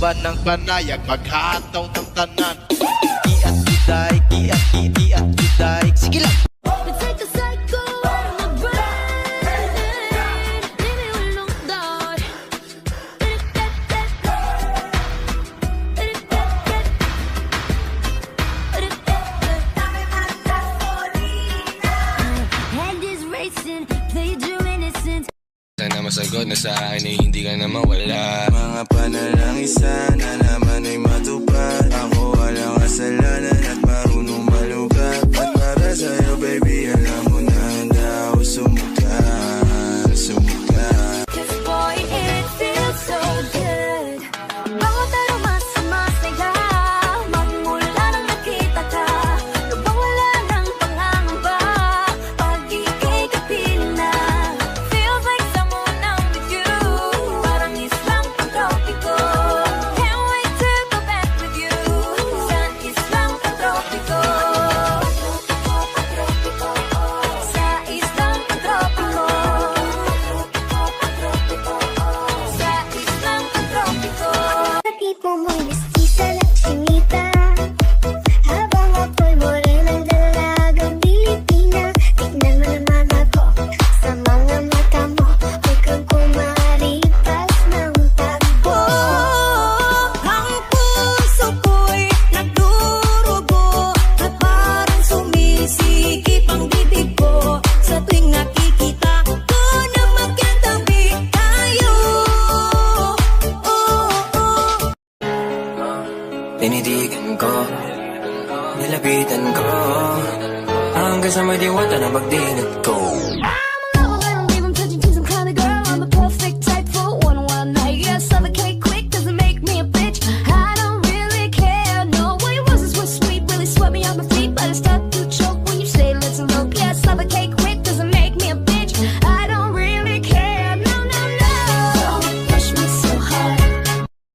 ba ng panayag paghataw ng tanan? Kiat kiday, kiat kiat kiday. Sige lang. Sana masagot na sa akin ay hindi ka na mawala. Mga panalangin sana naman ay matupad. Ako walang kasalanan at marunong malugat. At para sa'yo baby alam mo na handa ako sumuka. Sumuka. Cause boy it feels so good. Bago pero masaya. Magmula nang nakita ka. Lubang wala ng pangangamba. Pag ika'y kapiling na. Feels like someone I'm with you. Parang islang pantropiko. Can't wait to go back with you. Sa islang pantropiko. Sa islang pantropiko. Sa islang pantropiko. Tipo mo'y mestiza lang sinita. Habang ako'y morenang dalagang Pilipina. Tignan mo naman ako sa mga mata mo. Huwag kang kumaripas ng takbo. Ang puso ko'y nagdurugo at parang sumisikip ang bibig ko sa tuwing nakikita ko na magkatabi tayo. Tinitigan ko, nilapitan ko, hanggang sa may diwata na magdinat ko.